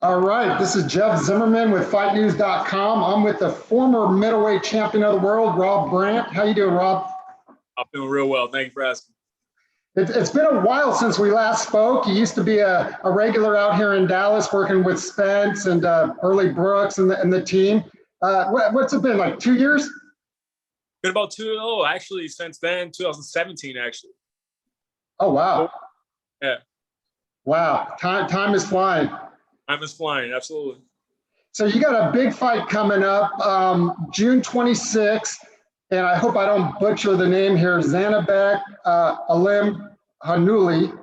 All right, this is Jeff Zimmerman with FightNews.com. I'm with the former middleweight champion of the world, Rob Brant. How you doing, Rob? I'm doing real well. Thank you for asking. It's been a while since we last spoke. You used to be a regular out here in Dallas working with Spence and Early Brooks and the team. What's it been, like 2 years? Been about actually, since then, 2017, actually. Oh, wow. Yeah. Wow, time is flying. Time is flying, absolutely. So you got a big fight coming up, June 26th, and I hope I don't butcher the name here, Zhanibek Alimkhanuly.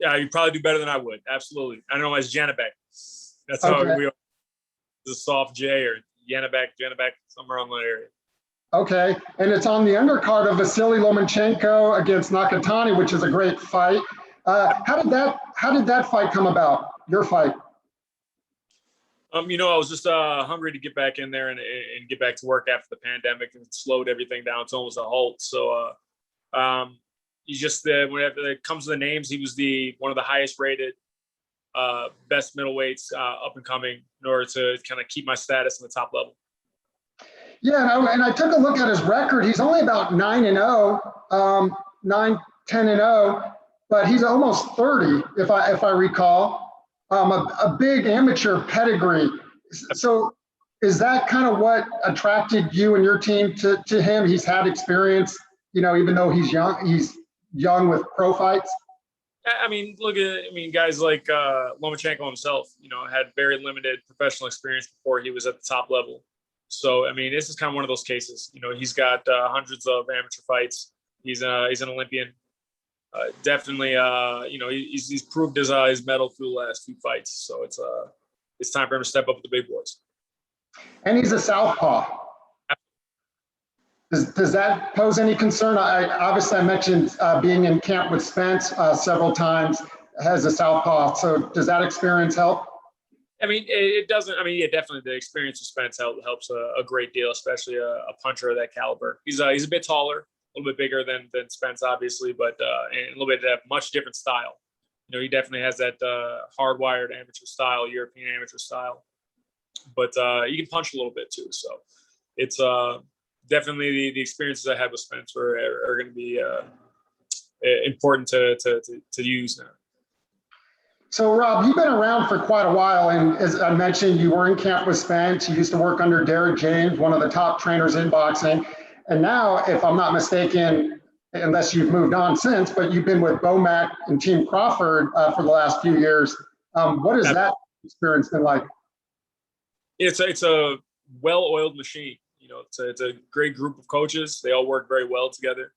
Yeah, you probably do better than I would. Absolutely. I know as Zhanibek. That's how we are. The soft J or Zhanibek, somewhere on that area. Okay, and it's on the undercard of Vasily Lomachenko against Nakatani, which is a great fight. How did that fight come about? Your fight? I was just hungry to get back in there and get back to work after the pandemic, and slowed everything down to almost a halt. So he's just whenever it comes to the names, he was one of the highest rated, best middleweights up and coming in order to kind of keep my status in the top level. Yeah, and I took a look at his record. He's only about 9-0, 10-0, but he's almost 30, if I recall. A big amateur pedigree. So is that kind of what attracted you and your team to him? He's had experience, even though he's young with pro fights. I mean, guys like Lomachenko himself, had very limited professional experience before he was at the top level. So, this is kind of one of those cases. He's got hundreds of amateur fights. He's an Olympian. Definitely, he's proved his mettle through the last few fights. So it's time for him to step up with the big boys. And he's a southpaw. Does that pose any concern? I mentioned being in camp with Spence several times as a southpaw. So does that experience help? It doesn't. Definitely the experience with Spence helps a great deal, especially a puncher of that caliber. He's a bit taller, a little bit bigger than Spence, obviously, but and a little bit much different style. He definitely has that hardwired amateur style, European amateur style, but he can punch a little bit too. So it's definitely the experiences I had with Spence are going to be important to use now. So, Rob, you've been around for quite a while, and as I mentioned, you were in camp with Spence. You used to work under Derek James, one of the top trainers in boxing. And now, if I'm not mistaken, unless you've moved on since, but you've been with Bomac and Team Crawford for the last few years. What has that experience been like? It's a well-oiled machine. It's a great group of coaches. They all work very well together.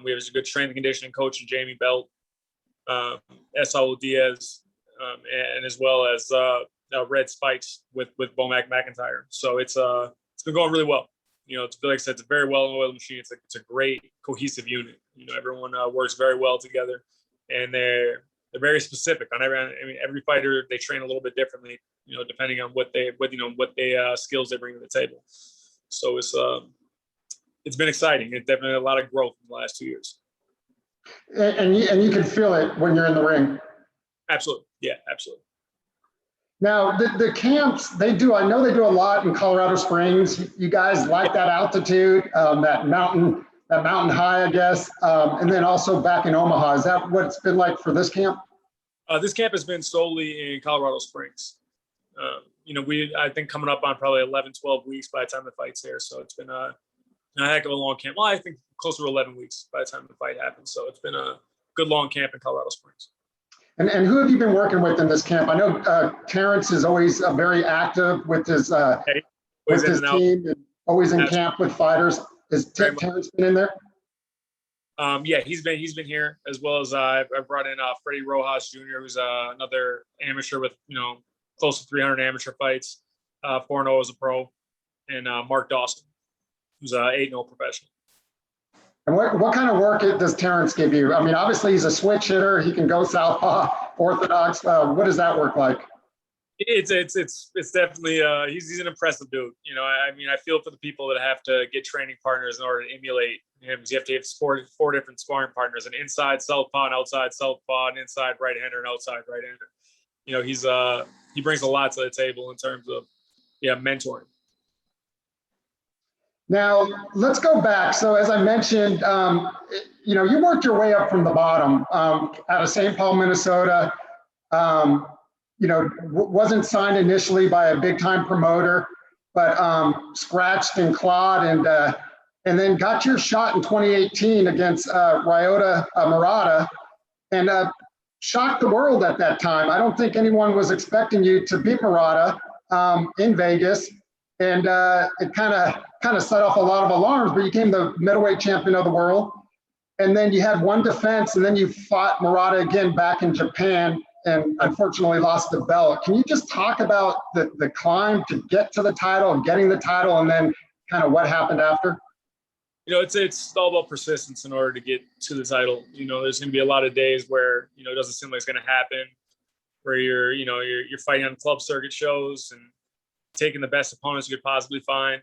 We have a good strength and conditioning coach in Jamie Belt. Saul Diaz, and as well as Red Spikes with Bomac McIntyre. So it's been going really well. It's like I said, it's a very well-oiled machine. It's a great cohesive unit. Everyone works very well together, and they're very specific on every fighter. They train a little bit differently, depending on what skills they bring to the table. So it's been exciting. It's definitely a lot of growth in the last 2 years. And you can feel it when you're in the ring. Absolutely. Yeah, absolutely. Now, the camps, I know they do a lot in Colorado Springs. You guys like that altitude, that mountain high, I guess, and then also back in Omaha. Is that what it's been like for this camp? This camp has been solely in Colorado Springs. I think coming up on probably 11, 12 weeks by the time the fight's here. So it's been a heck of a long camp. Well, I think closer to 11 weeks by the time the fight happens. So it's been a good long camp in Colorado Springs. And who have you been working with in this camp? I know Terrence is always very active with his team and always in camp with fighters. Has Terrence been in there? Yeah, he's been here, as well as I brought in Freddie Rojas Jr., who's another amateur with close to 300 amateur fights, 4-0 as a pro, and Mark Dawson, who's 8-0 professional. And what kind of work does Terrence give you? Obviously he's a switch hitter. He can go southpaw, orthodox. What does that work like? It's definitely he's an impressive dude. I feel for the people that have to get training partners in order to emulate him. You have to have four different sparring partners: an inside southpaw, an outside southpaw, an inside right-hander, an outside right-hander. you know, he brings a lot to the table in terms of mentoring. Now, let's go back. So as I mentioned, you know, you worked your way up from the bottom out of St. Paul, Minnesota. You know, wasn't signed initially by a big time promoter, but scratched and clawed and then got your shot in 2018 against Ryota Murata and shocked the world at that time. I don't think anyone was expecting you to beat Murata in Vegas. And it kind of set off a lot of alarms, but you became the middleweight champion of the world. And then you had one defense, and then you fought Murata again back in Japan and unfortunately lost the belt. Can you just talk about the climb to get to the title and getting the title and then kind of what happened after? You know, it's all about persistence in order to get to the title. You know, there's going to be a lot of days where, you know, it doesn't seem like it's going to happen, where you're fighting on club circuit shows and taking the best opponents you could possibly find.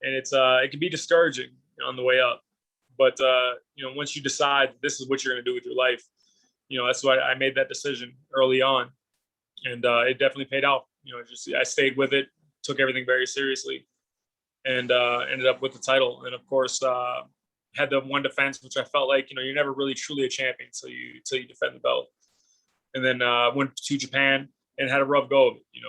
And it can be discouraging on the way up. But, you know, once you decide this is what you're going to do with your life, you know, that's why I made that decision early on. And it definitely paid out. You know, I stayed with it, took everything very seriously, and ended up with the title. And of course, had the one defense, which I felt like, you know, you're never really truly a champion until you defend the belt. And then went to Japan and had a rough go of it. You know,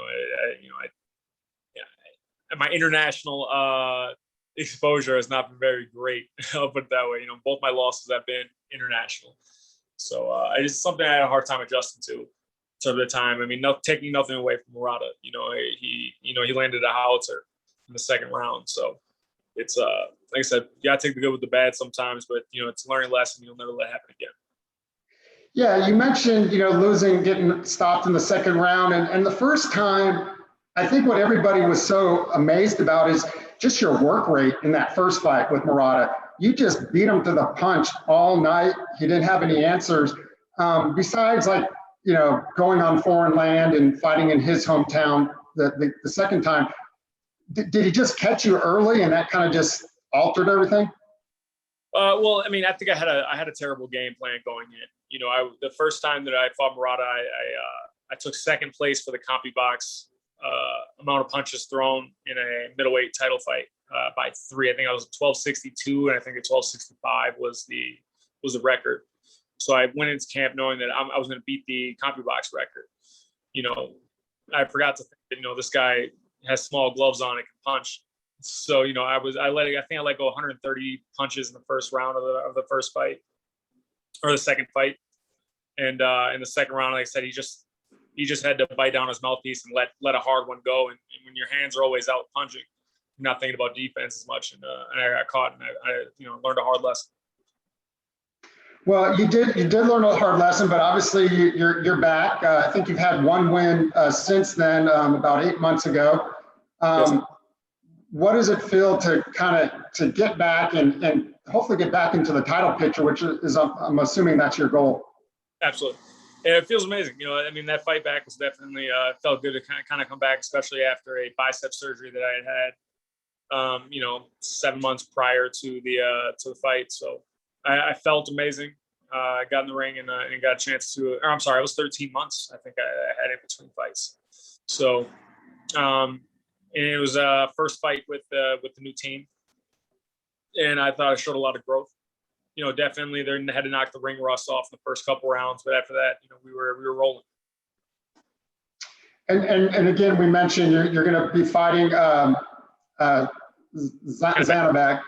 my international exposure has not been very great. I'll put it that way. You know, both my losses have been international. So it's something I had a hard time adjusting to the time. I mean, taking nothing away from Murata. You know, he landed a howitzer in the second round. So it's like I said, you gotta take the good with the bad sometimes, but you know, it's a learning lesson. You'll never let it happen again. Yeah, you mentioned, you know, getting stopped in the second round. And the first time, I think what everybody was so amazed about is just your work rate in that first fight with Murata. You just beat him to the punch all night. He didn't have any answers. Besides, like, you know, going on foreign land and fighting in his hometown the second time, did he just catch you early and that kind of just altered everything? Well, I mean, I think I had a terrible game plan going in. You know, the first time that I fought Murata, I took second place for the CompuBox amount of punches thrown in a middleweight title fight by 3. I think I was 1262, and I think the 1265 was the record. So I went into camp knowing that I was going to beat the CompuBox record. You know, I forgot to think that, you know, this guy has small gloves on and can punch. So, you know, I think I let go 130 punches in the first round of the first fight, or the second fight. And in the second round, like I said, he just had to bite down his mouthpiece and let a hard one go. And when your hands are always out punching, you're not thinking about defense as much. And I got caught, and I learned a hard lesson. Well, you did learn a hard lesson, but obviously you're back. I think you've had one win since then, about 8 months ago. Yes. What does it feel to to get back and hopefully get back into the title picture, which is I'm assuming that's your goal? Absolutely. And it feels amazing. You know, I mean, that fight back was definitely felt good to kind of come back, especially after a bicep surgery that I had, you know, 7 months prior to the fight. So I felt amazing. I got in the ring and got a chance to, or I'm sorry, it was 13 months. I think I had in between fights. So, and it was first fight with the new team. And I thought I showed a lot of growth. You know, definitely they had to knock the ring rust off in the first couple rounds, but after that, you know, we were rolling. And again, we mentioned you're going to be fighting Zhanibek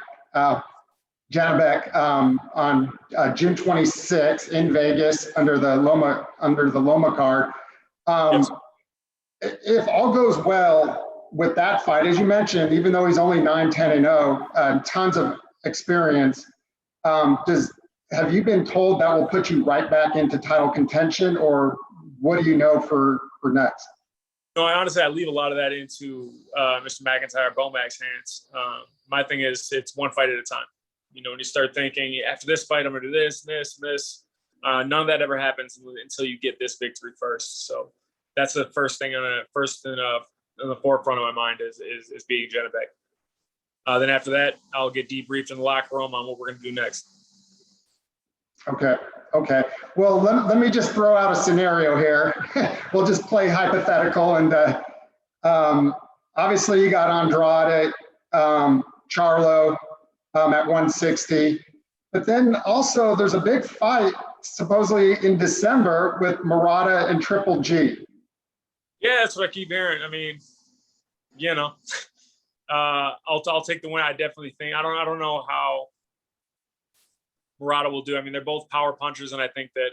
on June 26th in Vegas under the Loma card. Yes. If all goes well with that fight, as you mentioned, even though he's only 9-10-0, tons of experience. Have you been told that will put you right back into title contention, or what do you know for next? No, I leave a lot of that into Mr. McIntyre, Bomac's hands. My thing is, it's one fight at a time. You know, when you start thinking after this fight, I'm going to do this, and this, and this, none of that ever happens until you get this victory first. So that's the first thing in the forefront of my mind is beating Zhanibek. Then after that, I'll get debriefed in the locker room on what we're going to do next. Okay. Okay. Well, let me just throw out a scenario here. We'll just play hypothetical. And obviously, you got Andrade, Charlo at 160. But then also, there's a big fight supposedly in December with Murata and Triple G. Yeah, that's what I keep hearing. I mean, you know, I'll take the win. I definitely think I don't know how Murata will do. I mean, they're both power punchers, and I think that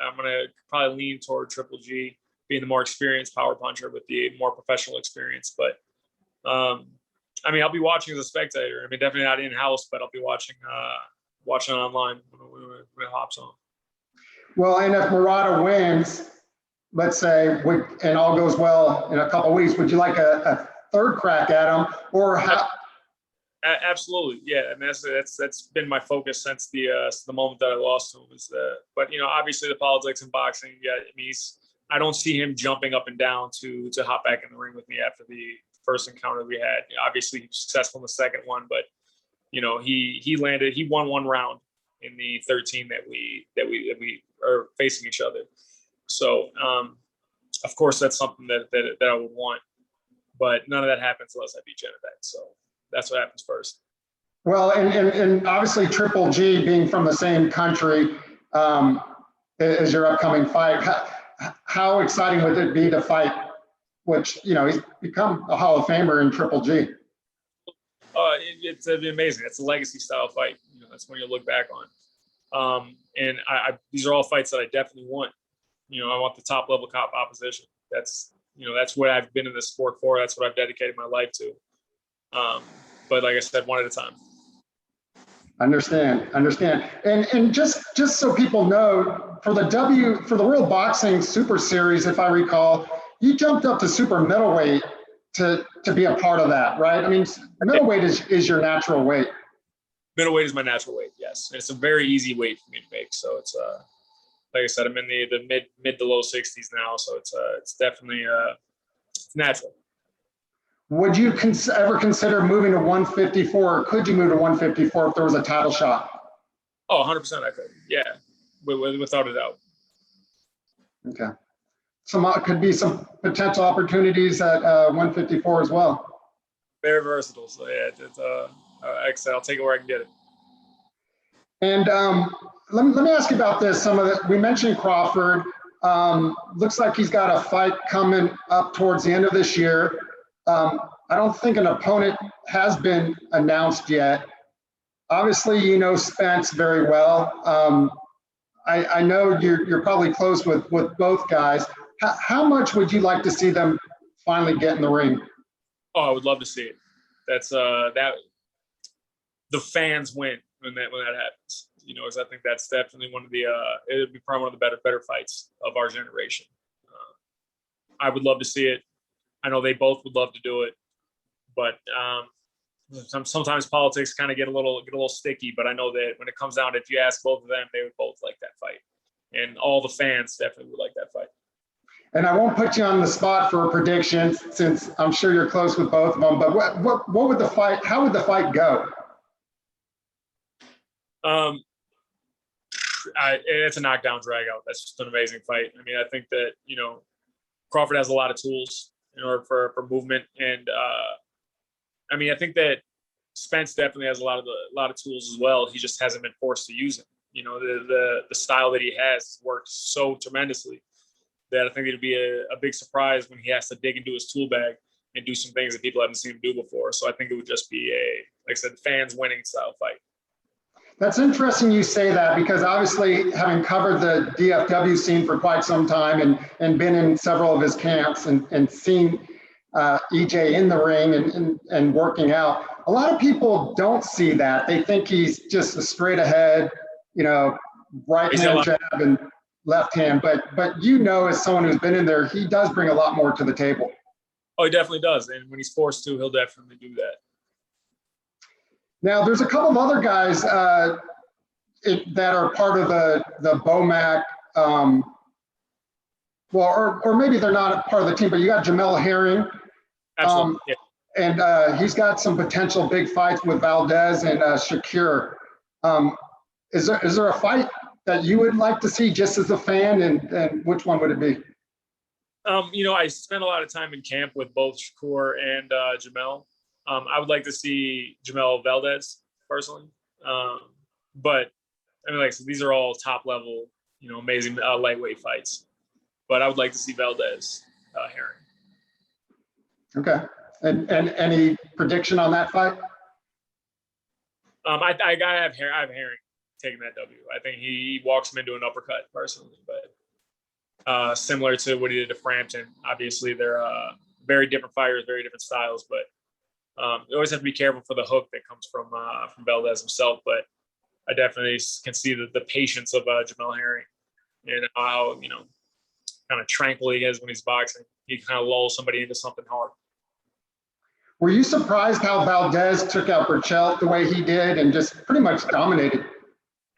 I'm gonna probably lean toward Triple G being the more experienced power puncher with the more professional experience. But I mean, I'll be watching as a spectator. I mean, definitely not in house, but I'll be watching online when it hops on. Well, and if Murata wins, let's say, and all goes well in a couple of weeks, would you like a third crack at him, or how? Absolutely, yeah. I mean, that's been my focus since the moment that I lost to him. But obviously the politics in boxing. Yeah, I mean, I don't see him jumping up and down to hop back in the ring with me after the first encounter we had. Obviously, he was successful in the second one, but he won one round in the 13 that we are facing each other. So, of course, that's something that I would want, but none of that happens unless I beat Zhanibek. So that's what happens first. Well, and obviously Triple G being from the same country as your upcoming fight, how exciting would it be to fight? Which he's become a Hall of Famer in Triple G. It's amazing. It's a legacy style fight. That's when you look back on. And these are all fights that I definitely want. I want the top level cop opposition. That's what I've been in this sport for. That's what I've dedicated my life to. But like I said, one at a time. Understand. And just so people know, for the World Boxing Super Series, if I recall, you jumped up to super middleweight to be a part of that, right? I mean, middleweight is your natural weight. Middleweight is my natural weight, yes. And it's a very easy weight for me to make. So it's like I said, I'm in the mid to low 60s now, so it's definitely it's natural. Would you ever consider moving to 154, or could you move to 154 if there was a title shot? Oh, 100% I could. Yeah, without a doubt. Okay. Could be some potential opportunities at 154 as well. Very versatile. So yeah, like I said, I'll take it where I can get it. And let me ask you about this. We mentioned Crawford. Looks like he's got a fight coming up towards the end of this year. I don't think an opponent has been announced yet. Obviously, Spence very well. I know you're probably close with both guys. How much would you like to see them finally get in the ring? Oh, I would love to see it. That's that the fans win when that happens. Because I think that's definitely one of the it would be probably one of the better fights of our generation. I would love to see it. I know they both would love to do it, but sometimes politics kind of get a little sticky. But I know that when it comes down to, if you ask both of them, they would both like that fight, and all the fans definitely would like that fight. And I won't put you on the spot for a prediction, since I'm sure you're close with both of them. But what would the fight? How would the fight go? It's a knockdown drag out. That's just an amazing fight. I mean, I think that Crawford has a lot of tools in order for movement, and I mean, I think that Spence definitely has a lot of tools as well. He just hasn't been forced to use them. The style that he has works so tremendously that I think it'd be a big surprise when he has to dig into his tool bag and do some things that people haven't seen him do before. So I think it would just be like I said, fans winning style fight. That's interesting you say that, because obviously, having covered the DFW scene for quite some time and been in several of his camps and seen EJ in the ring and working out, a lot of people don't see that. They think he's just a straight ahead, right hand jab and left hand. But as someone who's been in there, he does bring a lot more to the table. Oh, he definitely does. And when he's forced to, he'll definitely do that. Now, there's a couple of other guys that are part of the Bomac, or maybe they're not part of the team, but you got Jamel Herring. Absolutely. Yeah. And he's got some potential big fights with Valdez and Shakir. Is there a fight that you would like to see just as a fan, and which one would it be? I spent a lot of time in camp with both Shakur and Jamel. I would like to see Jamel Valdez personally. But I mean, like, so these are all top level, amazing lightweight fights. But I would like to see Valdez Herring. Okay. And any prediction on that fight? I have Herring taking that W. I think he walks him into an uppercut personally, but similar to what he did to Frampton. Obviously, they're very different fighters, very different styles, but you always have to be careful for the hook that comes from Valdez himself. But I definitely can see the patience of Jamel Herring and how kind of tranquil he is when he's boxing. He kind of lulls somebody into something hard. Were you surprised how Valdez took out Burchelt the way he did and just pretty much dominated?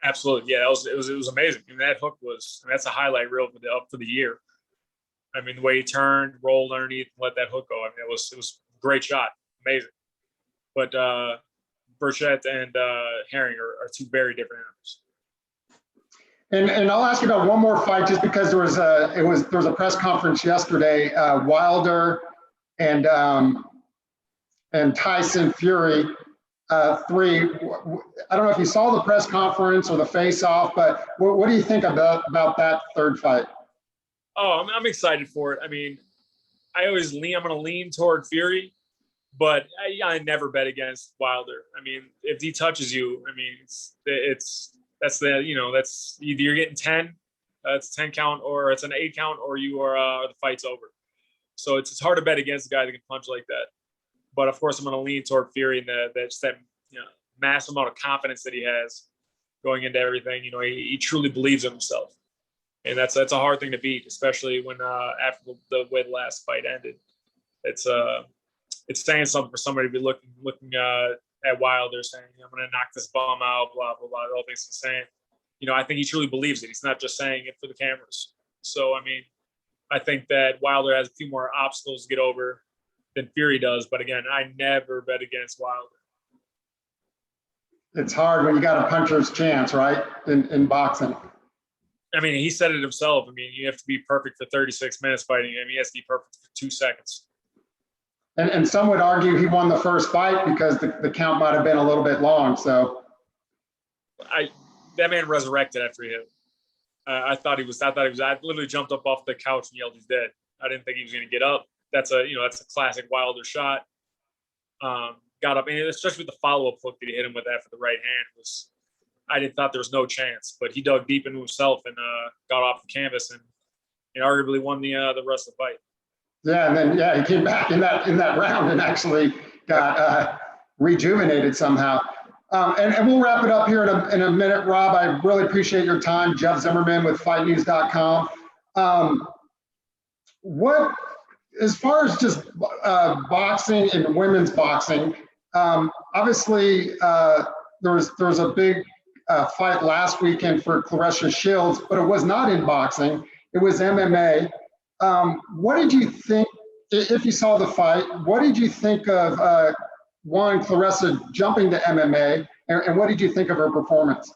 Absolutely, yeah. It was amazing. I mean, that hook that's a highlight reel for the year. I mean, the way he turned, rolled underneath, and let that hook go. I mean, it was a great shot, amazing. But Burchett and Herring are two very different animals. And I'll ask you about one more fight, just because there was a press conference yesterday. Wilder and Tyson Fury 3. I don't know if you saw the press conference or the face-off, but what do you think about that third fight? Oh, I'm excited for it. I mean, I'm going to lean toward Fury, but I never bet against Wilder. I mean, if he touches you, I mean, that's either you're getting 10, it's a 10 count, or it's an 8 count, or the fight's over. So it's hard to bet against a guy that can punch like that. But of course, I'm going to lean toward Fury and that massive amount of confidence that he has going into everything. He truly believes in himself, and that's a hard thing to beat, especially when after the way the last fight ended. It's saying something for somebody to be looking at Wilder, saying, "I'm going to knock this bum out," blah blah blah, all things he's saying. I think he truly believes it. He's not just saying it for the cameras. So I mean, I think that Wilder has a few more obstacles to get over than Fury does. But again, I never bet against Wilder. It's hard when you got a puncher's chance, right? In boxing. I mean, he said it himself. I mean, you have to be perfect for 36 minutes fighting. I mean, he has to be perfect for 2 seconds. And some would argue he won the first fight because the count might have been a little bit long. So that man resurrected after he hit. I literally jumped up off the couch and yelled, "He's dead." I didn't think he was going to get up. That's a classic Wilder shot. Got up, and especially with the follow-up hook that he hit him with after the right hand I thought there was no chance, but he dug deep into himself and got off the canvas and arguably won the rest of the fight. Yeah, and then he came back in that round and actually got rejuvenated somehow. And we'll wrap it up here in a minute, Rob. I really appreciate your time. Jeff Zimmerman with FightNews.com. As far as just boxing and women's boxing, obviously there was a big fight last weekend for Claressa Shields, but it was not in boxing. It was MMA. What did you think, if you saw the fight, what did you think of Claressa jumping to MMA, and what did you think of her performance?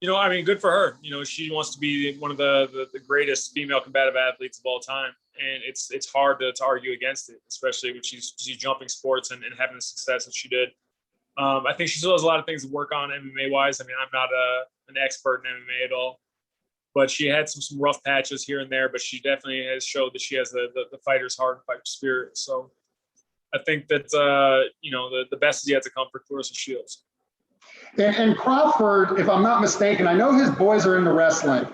I mean, good for her. She wants to be one of the greatest female combative athletes of all time. And it's hard to argue against it, especially when she's jumping sports and having the success that she did. I think she still has a lot of things to work on MMA-wise. I mean, I'm not an expert in MMA at all, but she had some rough patches here and there, but she definitely has showed that she has the fighter's heart and fighter spirit. So I think that, the best is yet to come for Claressa Shields. And Crawford, if I'm not mistaken, I know his boys are into wrestling.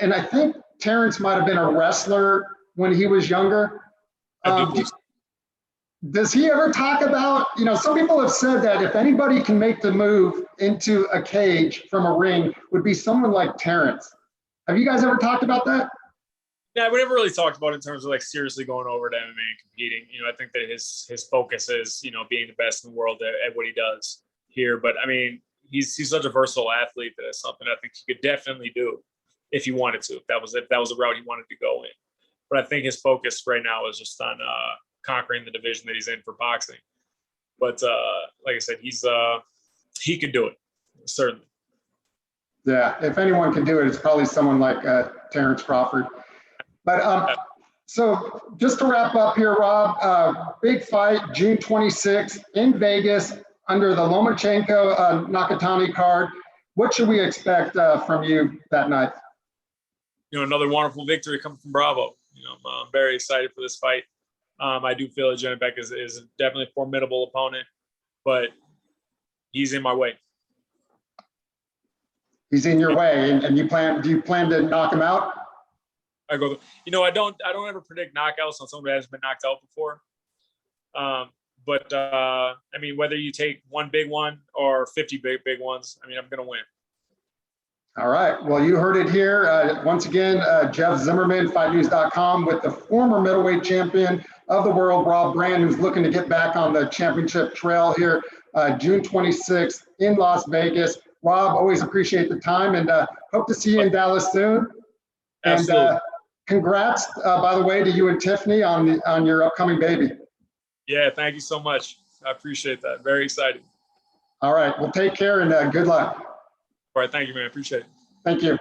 And I think Terrence might have been a wrestler when he was younger. Does he ever talk about, some people have said that if anybody can make the move into a cage from a ring, would be someone like Terrence. Have you guys ever talked about that? Yeah, we never really talked about it in terms of seriously going over to MMA and competing. I think that his focus is, being the best in the world at what he does here. But I mean, he's such a versatile athlete that it's something I think he could definitely do if he wanted to, if that was the route he wanted to go in. But I think his focus right now is just on conquering the division that he's in for boxing. But like I said, he could do it, certainly. Yeah, if anyone can do it, it's probably someone like Terrence Crawford. But so just to wrap up here, Rob, big fight, June 26th in Vegas under the Lomachenko Nakatani card. What should we expect from you that night? Another wonderful victory coming from Bravo. I'm very excited for this fight. I do feel that Zhanibek is definitely a formidable opponent, but he's in my way. He's in your way, and do you plan to knock him out? I don't ever predict knockouts on someone who hasn't been knocked out before. But I mean, whether you take one big one or 50 big ones, I mean, I'm going to win. All right. Well, you heard it here. Once again, Jeff Zimmerman, FightNews.com, with the former middleweight champion of the world, Rob Brant, who's looking to get back on the championship trail here, June 26th in Las Vegas. Rob, always appreciate the time, and hope to see you in Dallas soon. Absolutely. And congrats, by the way, to you and Tiffany on your upcoming baby. Yeah, thank you so much. I appreciate that. Very excited. All right. Well, take care and good luck. All right. Thank you, man. Appreciate it. Thank you.